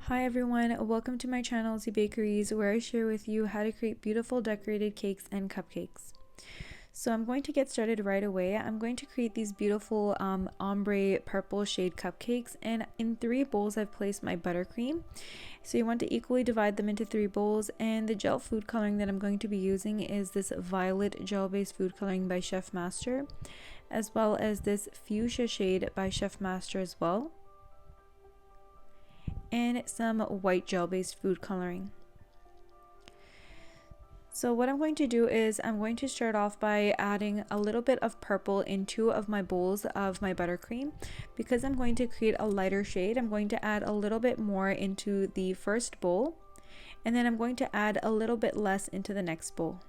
Hi everyone, welcome to my channel Zibakeriz, where I share with you how to create beautiful decorated cakes and cupcakes. So I'm going to get started right away. I'm going to create these beautiful ombre purple shade cupcakes, and in 3 bowls I've placed my buttercream. So you want to equally divide them into 3 bowls, and the gel food coloring that I'm going to be using is this violet gel based food coloring by Chef Master, as well as this fuchsia shade by Chef Master as well, and some white gel based food coloring. So what I'm going to do is I'm going to start off by adding a little bit of purple in 2 of my bowls of my buttercream. Because I'm going to create a lighter shade, I'm going to add a little bit more into the first bowl, and then I'm going to add a little bit less into the next bowl.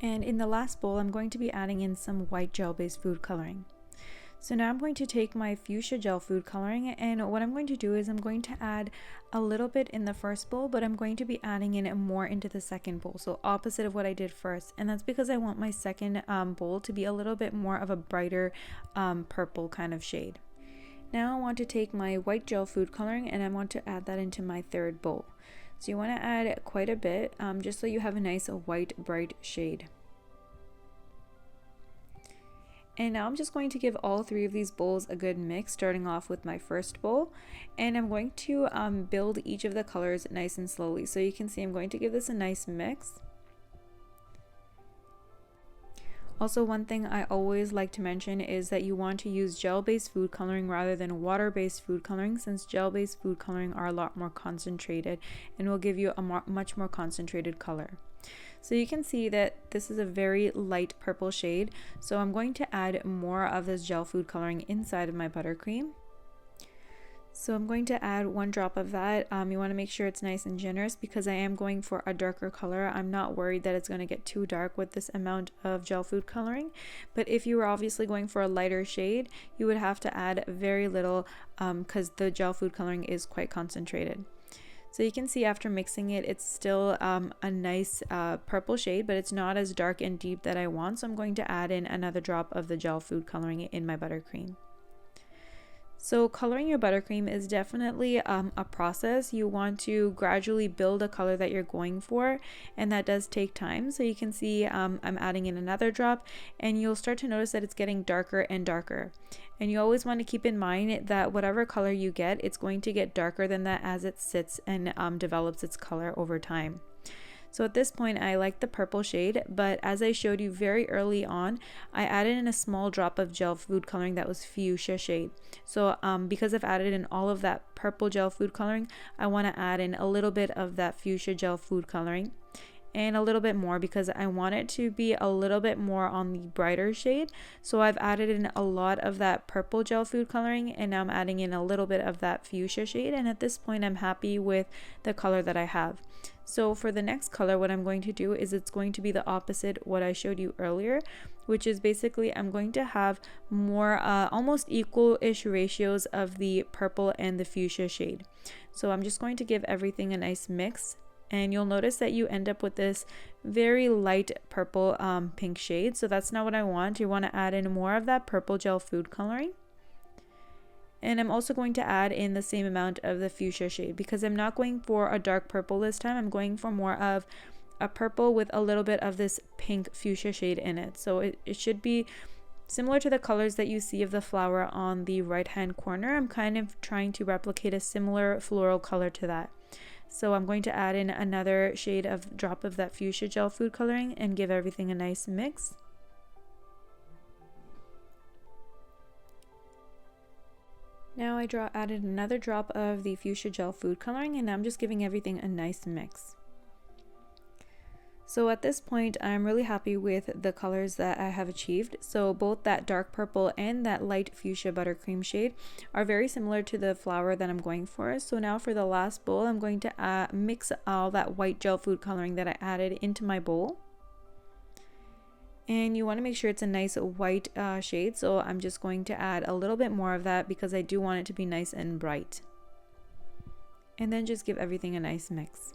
And in the last bowl, I'm going to be adding in some white gel based food coloring. So now I'm going to take my fuchsia gel food coloring, and what I'm going to do is I'm going to add a little bit in the first bowl, but I'm going to be adding in more into the second bowl, so opposite of what I did first. And that's because I want my second bowl to be a little bit more of a brighter purple kind of shade. Now I want to take my white gel food coloring and I want to add that into my third bowl. So you want to add quite a bit just so you have a nice white bright shade. And now I'm just going to give all 3 of these bowls a good mix, starting off with my first bowl. And I'm going to build each of the colors nice and slowly. So you can see I'm going to give this a nice mix. Also, one thing I always like to mention is that you want to use gel-based food coloring rather than water-based food coloring, since gel-based food coloring are a lot more concentrated and will give you a much more concentrated color. So you can see that this is a very light purple shade, so I'm going to add more of this gel food coloring inside of my buttercream. So I'm going to add 1 drop of that. You want to make sure it's nice and generous because I am going for a darker color. I'm not worried that it's going to get too dark with this amount of gel food coloring, but if you were obviously going for a lighter shade, you would have to add very little because the gel food coloring is quite concentrated. So you can see after mixing it, it's still a nice purple shade, but it's not as dark and deep that I want. So I'm going to add in another drop of the gel food coloring in my buttercream. So coloring your buttercream is definitely a process. You want to gradually build a color that you're going for, and that does take time. So you can see I'm adding in another drop, and you'll start to notice that it's getting darker and darker. And you always want to keep in mind that whatever color you get, it's going to get darker than that as it sits and develops its color over time. So at this point, I like the purple shade, but as I showed you very early on, I added in a small drop of gel food coloring that was fuchsia shade. So because I've added in all of that purple gel food coloring, I want to add in a little bit of that fuchsia gel food coloring, and a little bit more because I want it to be a little bit more on the brighter shade. So I've added in a lot of that purple gel food coloring, and now I'm adding in a little bit of that fuchsia shade, and at this point I'm happy with the color that I have. So for the next color, what I'm going to do is it's going to be the opposite what I showed you earlier, which is basically I'm going to have more almost equal-ish ratios of the purple and the fuchsia shade. So I'm just going to give everything a nice mix, and you'll notice that you end up with this very light purple pink shade. So that's not what I want. You want to add in more of that purple gel food coloring. And I'm also going to add in the same amount of the fuchsia shade because I'm not going for a dark purple this time. I'm going for more of a purple with a little bit of this pink fuchsia shade in it. So it should be similar to the colors that you see of the flower on the right hand corner. I'm kind of trying to replicate a similar floral color to that. So I'm going to add in another drop of that fuchsia gel food coloring and give everything a nice mix. Now I added another drop of the fuchsia gel food coloring, and I'm just giving everything a nice mix. So at this point, I'm really happy with the colors that I have achieved. So both that dark purple and that light fuchsia buttercream shade are very similar to the flower that I'm going for. So now for the last bowl, I'm going to mix all that white gel food coloring that I added into my bowl. And you want to make sure it's a nice white shade, so I'm just going to add a little bit more of that because I do want it to be nice and bright. And then just give everything a nice mix.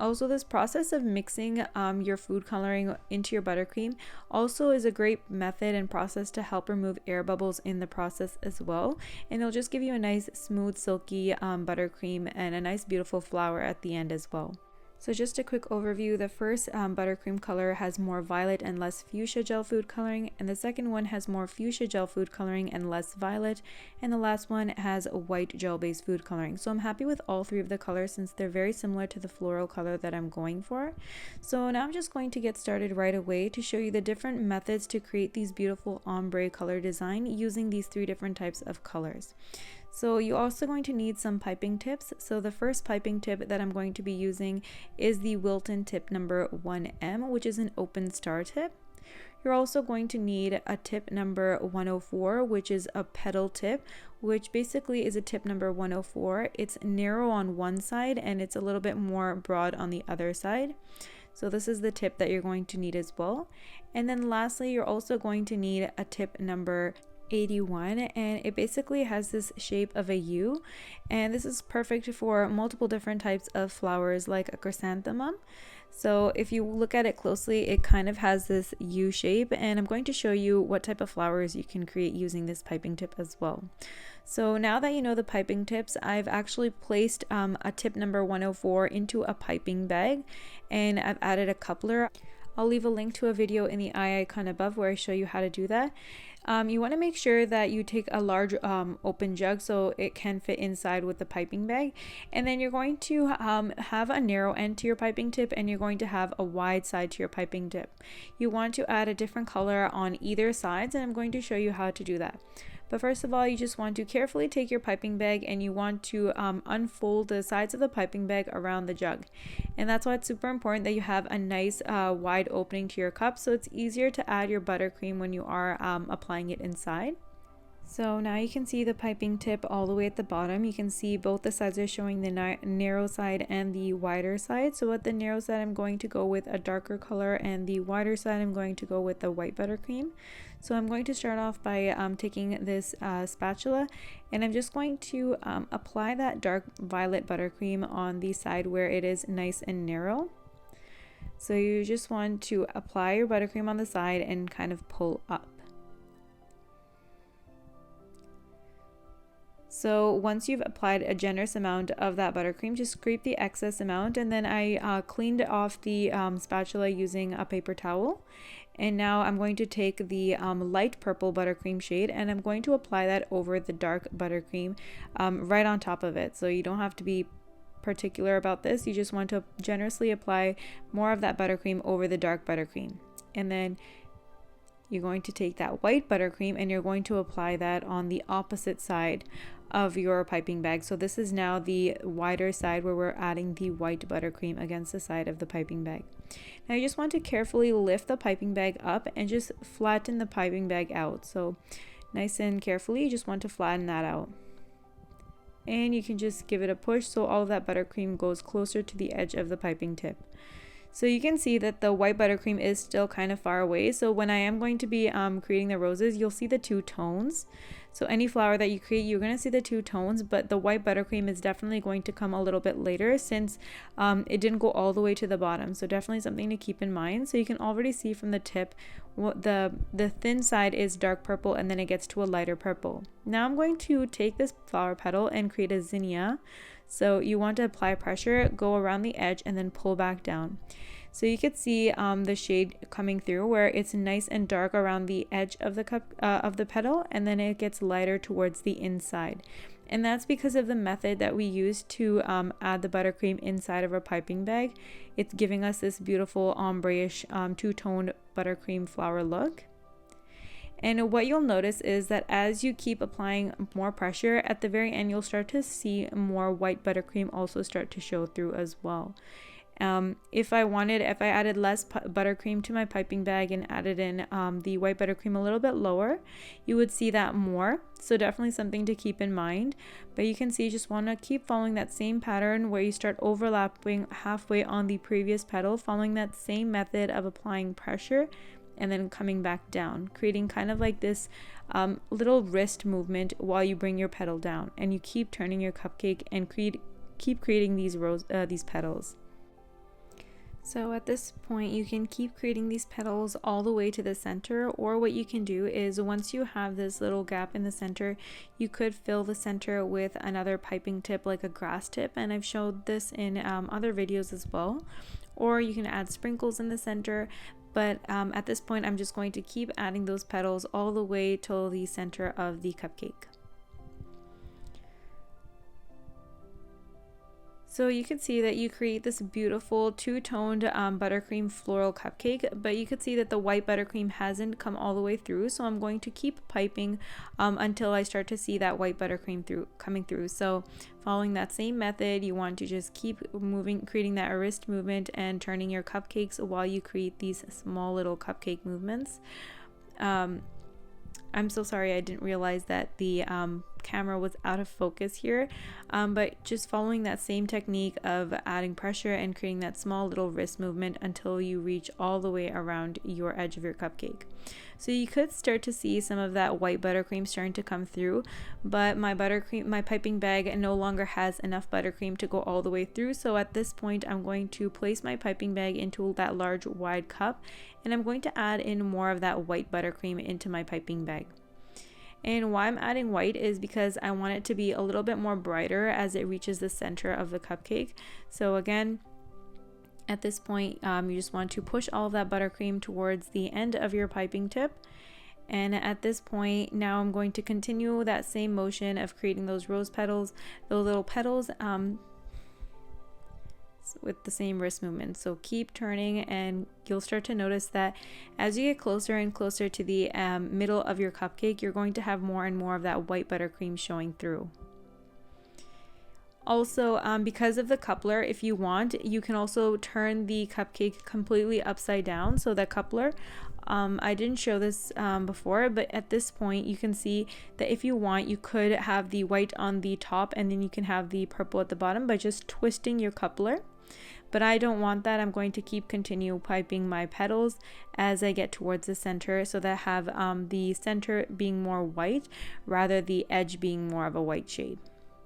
Also, this process of mixing your food coloring into your buttercream also is a great method and process to help remove air bubbles in the process as well. And it'll just give you a nice smooth silky buttercream and a nice beautiful flower at the end as well. So just a quick overview, the first buttercream color has more violet and less fuchsia gel food coloring, and the second one has more fuchsia gel food coloring and less violet, and the last one has a white gel based food coloring. So I'm happy with all three of the colors since they're very similar to the floral color that I'm going for. So now I'm just going to get started right away to show you the different methods to create these beautiful ombre color design using these three different types of colors. So you're also going to need some piping tips. So the first piping tip that I'm going to be using is the Wilton tip number 1M, which is an open star tip. You're also going to need a tip number 104, which is a petal tip, which basically is a tip number 104. It's narrow on one side and it's a little bit more broad on the other side. So this is the tip that you're going to need as well. And then lastly, you're also going to need a tip number 81, and it basically has this shape of a U, and this is perfect for multiple different types of flowers like a chrysanthemum. So if you look at it closely, it kind of has this U shape, and I'm going to show you what type of flowers you can create using this piping tip as well. So now that you know the piping tips, I've actually placed a tip number 104 into a piping bag, and I've added a coupler. I'll leave a link to a video in the eye icon above where I show you how to do that. You want to make sure that you take a large open jug so it can fit inside with the piping bag, and then you're going to have a narrow end to your piping tip and you're going to have a wide side to your piping tip. You want to add a different color on either sides, and I'm going to show you how to do that. But first of all, you just want to carefully take your piping bag and you want to unfold the sides of the piping bag around the jug. And that's why it's super important that you have a nice wide opening to your cup, so it's easier to add your buttercream when you are applying it inside. So now you can see the piping tip all the way at the bottom. You can see both the sides are showing the narrow side and the wider side. So at the narrow side, I'm going to go with a darker color, and the wider side, I'm going to go with the white buttercream. So I'm going to start off by taking this spatula, and I'm just going to apply that dark violet buttercream on the side where it is nice and narrow. So you just want to apply your buttercream on the side and kind of pull up. So once you've applied a generous amount of that buttercream, just scrape the excess amount, and then I cleaned off the spatula using a paper towel. And now I'm going to take the light purple buttercream shade, and I'm going to apply that over the dark buttercream right on top of it. So you don't have to be particular about this. You just want to generously apply more of that buttercream over the dark buttercream. And then you're going to take that white buttercream and you're going to apply that on the opposite side of your piping bag. So this is now the wider side where we're adding the white buttercream against the side of the piping bag. Now you just want to carefully lift the piping bag up and just flatten the piping bag out. So nice and carefully, you just want to flatten that out. And you can just give it a push so all of that buttercream goes closer to the edge of the piping tip. So you can see that the white buttercream is still kind of far away. So when I am going to be creating the roses, you'll see the two tones. So any flower that you create, you're going to see the two tones, but the white buttercream is definitely going to come a little bit later since it didn't go all the way to the bottom. So definitely something to keep in mind. So you can already see from the tip, what the thin side is dark purple and then it gets to a lighter purple. Now I'm going to take this flower petal and create a zinnia. So you want to apply pressure, go around the edge, and then pull back down. So you can see the shade coming through where it's nice and dark around the edge of the cup of the petal, and then it gets lighter towards the inside. And that's because of the method that we use to add the buttercream inside of our piping bag. It's giving us this beautiful ombre-ish two-toned buttercream flower look. And what you'll notice is that as you keep applying more pressure, at the very end you'll start to see more white buttercream also start to show through as well. If I added less buttercream to my piping bag and added in the white buttercream a little bit lower, you would see that more. So definitely something to keep in mind. But you can see you just want to keep following that same pattern where you start overlapping halfway on the previous petal, following that same method of applying pressure and then coming back down, creating kind of like this little wrist movement while you bring your petal down, and you keep turning your cupcake and keep creating these petals. So at this point, you can keep creating these petals all the way to the center, or what you can do is once you have this little gap in the center, you could fill the center with another piping tip like a grass tip, and I've showed this in other videos as well. Or you can add sprinkles in the center, but at this point I'm just going to keep adding those petals all the way till the center of the cupcake. So you can see that you create this beautiful two-toned buttercream floral cupcake, but you could see that the white buttercream hasn't come all the way through, so I'm going to keep piping until I start to see that white buttercream coming through. So following that same method, you want to just keep moving, creating that wrist movement and turning your cupcakes while you create these small little cupcake movements. I'm so sorry, I didn't realize that the camera was out of focus here, but just following that same technique of adding pressure and creating that small little wrist movement until you reach all the way around your edge of your cupcake. So you could start to see some of that white buttercream starting to come through, but my piping bag no longer has enough buttercream to go all the way through. So at this point, I'm going to place my piping bag into that large wide cup, and I'm going to add in more of that white buttercream into my piping bag. And why I'm adding white is because I want it to be a little bit more brighter as it reaches the center of the cupcake. So again, at this point, you just want to push all of that buttercream towards the end of your piping tip. And at this point, now I'm going to continue that same motion of creating those rose petals, those little petals, with the same wrist movement. So keep turning, and you'll start to notice that as you get closer and closer to the middle of your cupcake, you're going to have more and more of that white buttercream showing through. Also, because of the coupler, if you want, you can also turn the cupcake completely upside down. So the coupler, I didn't show this before, but at this point you can see that if you want, you could have the white on the top and then you can have the purple at the bottom by just twisting your coupler. But I don't want that. I'm going to continue piping my petals as I get towards the center, so that I have the center being more white rather the edge being more of a white shade.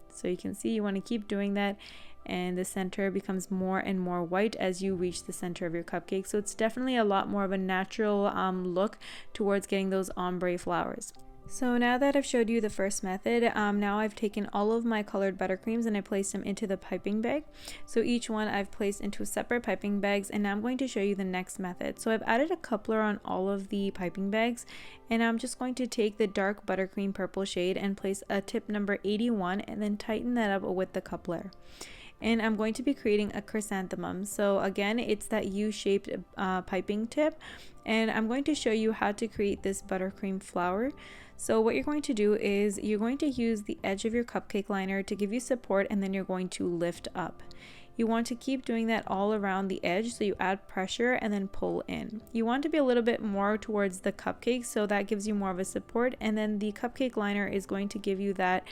So you can see you want to keep doing that, and the center becomes more and more white as you reach the center of your cupcake. So it's definitely a lot more of a natural look towards getting those ombre flowers. So now that I've showed you the first method, now I've taken all of my colored buttercreams and I placed them into the piping bag. So each one I've placed into separate piping bags, and now I'm going to show you the next method. So I've added a coupler on all of the piping bags, and I'm just going to take the dark buttercream purple shade and place a tip number 81 and then tighten that up with the coupler. And I'm going to be creating a chrysanthemum. So again, it's that U-shaped piping tip, and I'm going to show you how to create this buttercream flower. So what you're going to do is you're going to use the edge of your cupcake liner to give you support, and then you're going to lift up. You want to keep doing that all around the edge, so you add pressure and then pull in. You want to be a little bit more towards the cupcake, so that gives you more of a support, and then the cupcake liner is going to give you that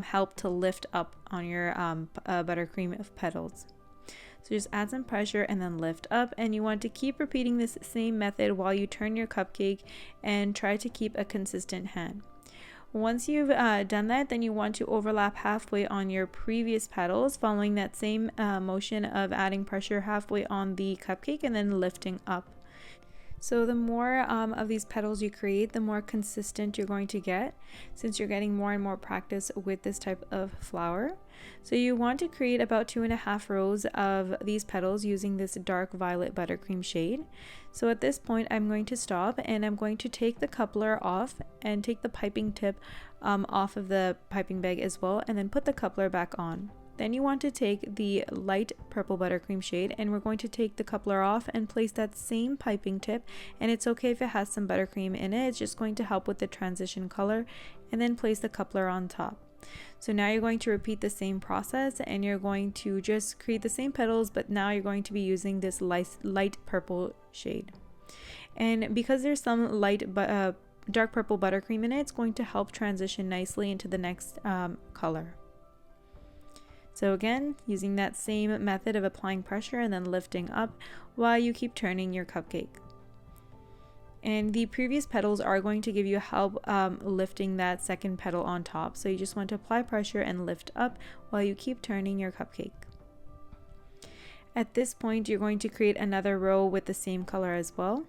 help to lift up on your buttercream of petals. So just add some pressure and then lift up, and you want to keep repeating this same method while you turn your cupcake and try to keep a consistent hand. Once you've done that, then you want to overlap halfway on your previous petals, following that same motion of adding pressure halfway on the cupcake and then lifting up. So the more of these petals you create, the more consistent you're going to get, since you're getting more and more practice with this type of flower. So you want to create about 2.5 rows of these petals using this dark violet buttercream shade. So at this point, I'm going to stop, and I'm going to take the coupler off and take the piping tip off of the piping bag as well, and then put the coupler back on. Then you want to take the light purple buttercream shade, and we're going to take the coupler off and place that same piping tip, and it's okay if it has some buttercream in it, it's just going to help with the transition color, and then place the coupler on top. So now you're going to repeat the same process, and you're going to just create the same petals, but now you're going to be using this light purple shade. And because there's some dark purple buttercream in it, it's going to help transition nicely into the next color. So again, using that same method of applying pressure and then lifting up while you keep turning your cupcake. And the previous petals are going to give you help lifting that second petal on top. So you just want to apply pressure and lift up while you keep turning your cupcake. At this point, you're going to create another row with the same color as well.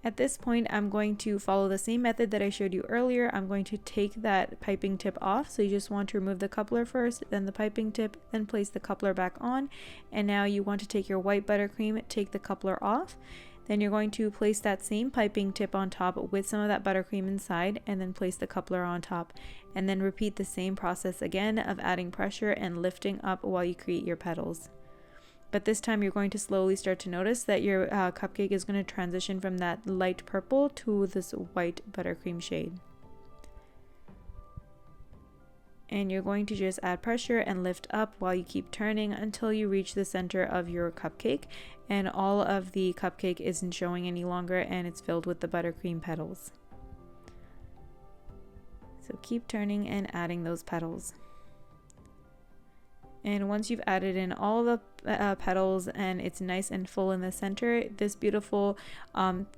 At this point, I'm going to follow the same method that I showed you earlier. I'm going to take that piping tip off. So you just want to remove the coupler first, then the piping tip, then place the coupler back on. And now you want to take your white buttercream, take the coupler off. Then you're going to place that same piping tip on top with some of that buttercream inside, and then place the coupler on top. And then repeat the same process again of adding pressure and lifting up while you create your petals. But this time you're going to slowly start to notice that your cupcake is going to transition from that light purple to this white buttercream shade. And you're going to just add pressure and lift up while you keep turning until you reach the center of your cupcake and all of the cupcake isn't showing any longer and it's filled with the buttercream petals. So keep turning and adding those petals. And once you've added in all the petals and it's nice and full in the center, this beautiful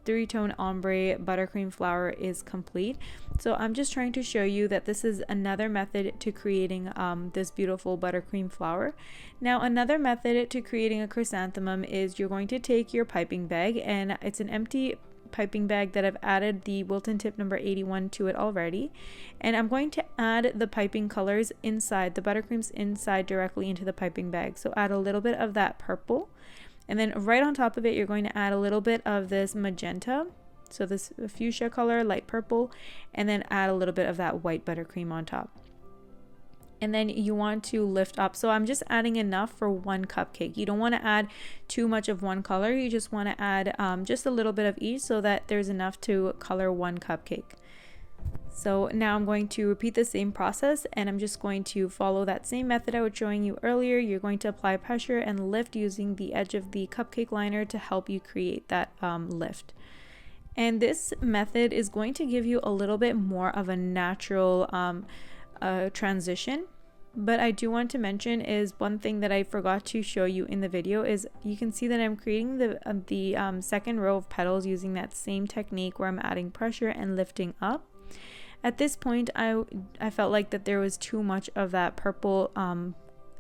three-tone ombre buttercream flower is complete. So I'm just trying to show you that this is another method to creating this beautiful buttercream flower. Now another method to creating a chrysanthemum is you're going to take your piping bag, and it's an empty piping bag that I've added the Wilton tip number 81 to it already, and I'm going to add the piping colors inside, the buttercreams inside directly into the piping bag. So add a little bit of that purple, and then right on top of it you're going to add a little bit of this magenta, so this fuchsia color, light purple, and then add a little bit of that white buttercream on top. And then you want to lift up. So I'm just adding enough for one cupcake. You don't want to add too much of one color. You just want to add just a little bit of each so that there's enough to color one cupcake. So now I'm going to repeat the same process, and I'm just going to follow that same method I was showing you earlier. You're going to apply pressure and lift using the edge of the cupcake liner to help you create that lift. And this method is going to give you a little bit more of a natural transition. But I do want to mention is one thing that I forgot to show you in the video is you can see that I'm creating the second row of petals using that same technique where I'm adding pressure and lifting up. At this point, I felt like that there was too much of that purple.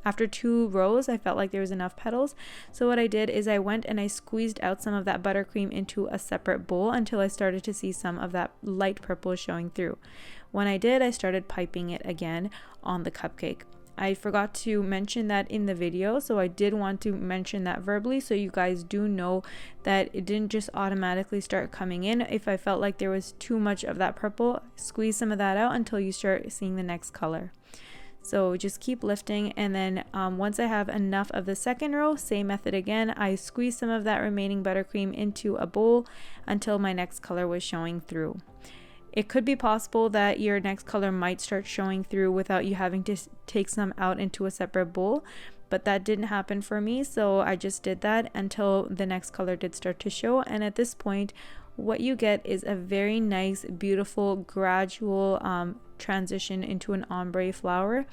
After 2 rows, I felt like there was enough petals. So what I did is I went and I squeezed out some of that buttercream into a separate bowl until I started to see some of that light purple showing through. When I did, I started piping it again on the cupcake. I forgot to mention that in the video, so I did want to mention that verbally so you guys do know that it didn't just automatically start coming in. If I felt like there was too much of that purple, squeeze some of that out until you start seeing the next color. So just keep lifting, and then once I have enough of the second row, same method again. I squeeze some of that remaining buttercream into a bowl until my next color was showing through. It could be possible that your next color might start showing through without you having to take some out into a separate bowl, but that didn't happen for me, so I just did that until the next color did start to show. And at this point, what you get is a very nice, beautiful, gradual transition into an ombre flower.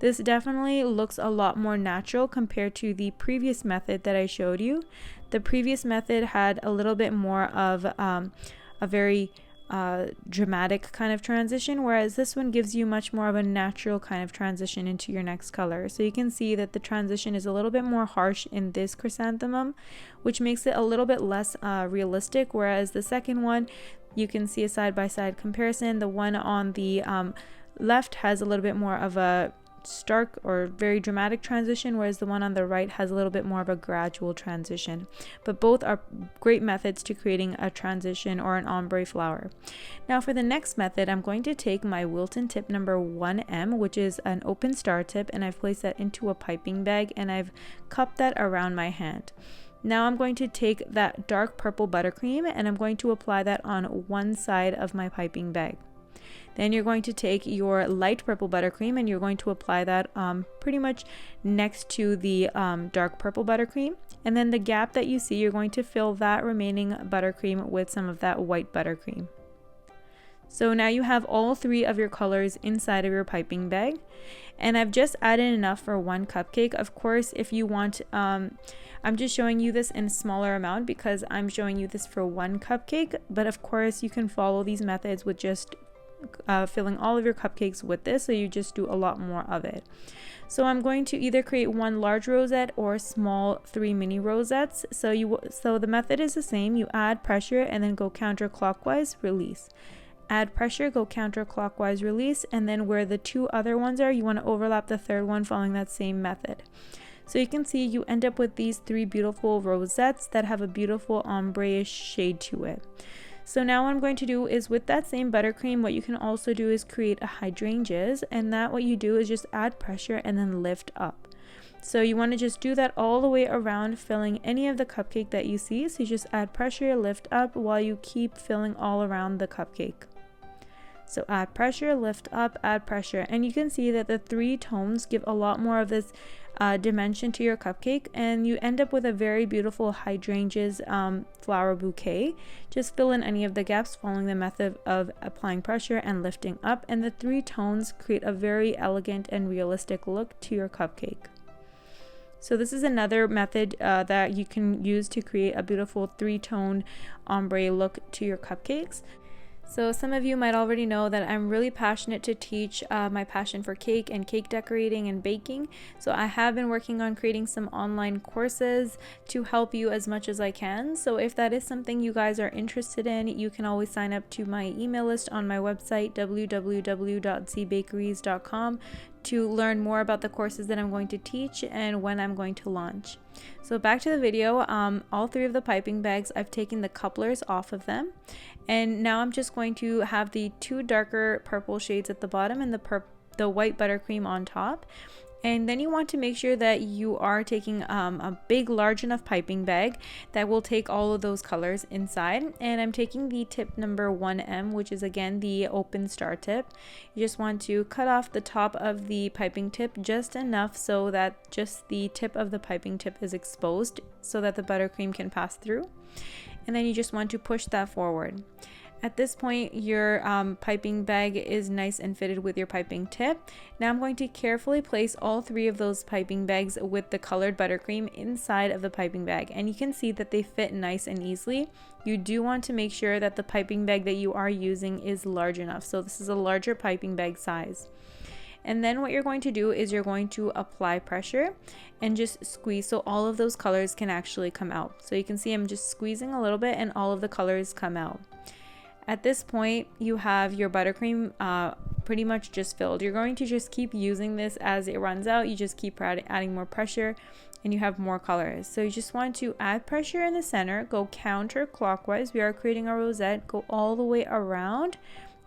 This definitely looks a lot more natural compared to the previous method that I showed you. The previous method had a little bit more of a very dramatic kind of transition, whereas this one gives you much more of a natural kind of transition into your next color. So you can see that the transition is a little bit more harsh in this chrysanthemum, which makes it a little bit less realistic, whereas the second one, you can see a side-by-side comparison. The one on the left has a little bit more of a stark or very dramatic transition, whereas the one on the right has a little bit more of a gradual transition. But both are great methods to creating a transition or an ombre flower. Now for the next method, I'm going to take my Wilton tip number 1M, which is an open star tip, and I've placed that into a piping bag and I've cupped that around my hand. Now I'm going to take that dark purple buttercream and I'm going to apply that on one side of my piping bag. Then you're going to take your light purple buttercream and you're going to apply that pretty much next to the dark purple buttercream. And then the gap that you see, you're going to fill that remaining buttercream with some of that white buttercream. So now you have all 3 of your colors inside of your piping bag. And I've just added enough for one cupcake. Of course, if you want, I'm just showing you this in a smaller amount because I'm showing you this for one cupcake. But of course, you can follow these methods with just filling all of your cupcakes with this, so you just do a lot more of it. So I'm going to either create one large rosette or small 3 mini rosettes. So the method is the same. You add pressure and then go counterclockwise, release. Add pressure, go counterclockwise, release, and then where the 2 other ones are, you want to overlap the 3rd one following that same method. So you can see you end up with these 3 beautiful rosettes that have a beautiful ombre-ish shade to it. So now what I'm going to do is, with that same buttercream, what you can also do is create a hydrangeas, and that what you do is just add pressure and then lift up. So you want to just do that all the way around, filling any of the cupcake that you see. So you just add pressure, lift up, while you keep filling all around the cupcake. So add pressure, lift up, add pressure, and you can see that the 3 tones give a lot more of this dimension to your cupcake, and you end up with a very beautiful hydrangeas flower bouquet. Just fill in any of the gaps following the method of applying pressure and lifting up, and the 3 tones create a very elegant and realistic look to your cupcake. So this is another method that you can use to create a beautiful 3-tone ombre look to your cupcakes. So some of you might already know that I'm really passionate to teach my passion for cake and cake decorating and baking. So I have been working on creating some online courses to help you as much as I can. So if that is something you guys are interested in, you can always sign up to my email list on my website, www.zibakeriz.com, to learn more about the courses that I'm going to teach and when I'm going to launch. So back to the video, all 3 of the piping bags, I've taken the couplers off of them, and now I'm just going to have the 2 darker purple shades at the bottom and the white buttercream on top. And then you want to make sure that you are taking a big, large enough piping bag that will take all of those colors inside. And I'm taking the tip number 1M, which is again the open star tip. You just want to cut off the top of the piping tip just enough so that just the tip of the piping tip is exposed so that the buttercream can pass through. And then you just want to push that forward. At this point, your piping bag is nice and fitted with your piping tip. Now I'm going to carefully place all 3 of those piping bags with the colored buttercream inside of the piping bag, and you can see that they fit nice and easily. You do want to make sure that the piping bag that you are using is large enough. So this is a larger piping bag size. And then what you're going to do is you're going to apply pressure and just squeeze so all of those colors can actually come out. So you can see I'm just squeezing a little bit and all of the colors come out. At this point, you have your buttercream pretty much just filled. You're going to just keep using this as it runs out. You just keep adding more pressure and you have more colors. So you just want to add pressure in the center, go counterclockwise. We are creating a rosette, go all the way around.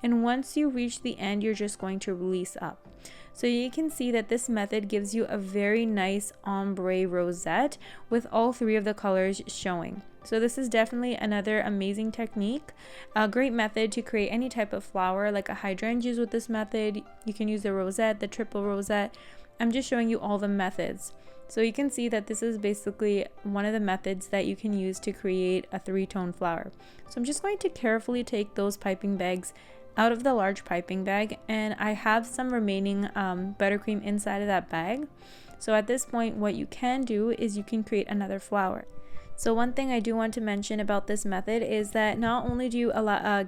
And once you reach the end, you're just going to release up. So you can see that this method gives you a very nice ombre rosette with all 3 of the colors showing. So this is definitely another amazing technique, a great method to create any type of flower, like a hydrangeas with this method. You can use the rosette, the triple rosette. I'm just showing you all the methods. So you can see that this is basically one of the methods that you can use to create a 3-tone flower. So I'm just going to carefully take those piping bags out of the large piping bag, and I have some remaining buttercream inside of that bag. So at this point, what you can do is you can create another flower. So one thing I do want to mention about this method is that not only do you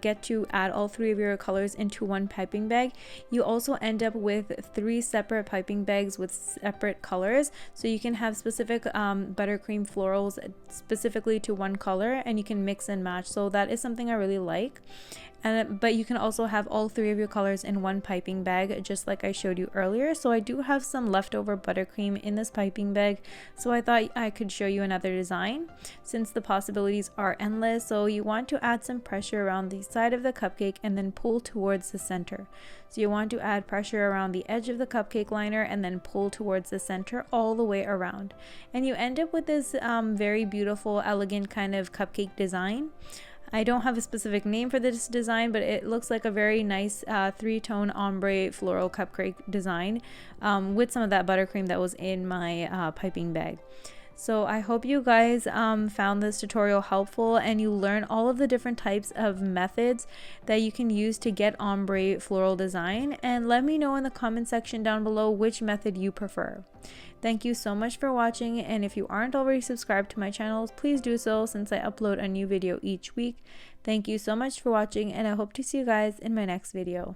get to add all 3 of your colors into one piping bag, you also end up with 3 separate piping bags with separate colors. So you can have specific buttercream florals specifically to one color, and you can mix and match. So that is something I really like. But you can also have all 3 of your colors in one piping bag, just like I showed you earlier. So I do have some leftover buttercream in this piping bag, so I thought I could show you another design since the possibilities are endless. So you want to add some pressure around the side of the cupcake and then pull towards the center. So you want to add pressure around the edge of the cupcake liner and then pull towards the center all the way around. And you end up with this very beautiful, elegant kind of cupcake design. I don't have a specific name for this design, but it looks like a very nice 3-tone ombre floral cupcake design with some of that buttercream that was in my piping bag. So I hope you guys found this tutorial helpful and you learn all of the different types of methods that you can use to get ombre floral design, and let me know in the comment section down below which method you prefer. Thank you so much for watching, and if you aren't already subscribed to my channel, please do so since I upload a new video each week. Thank you so much for watching, and I hope to see you guys in my next video.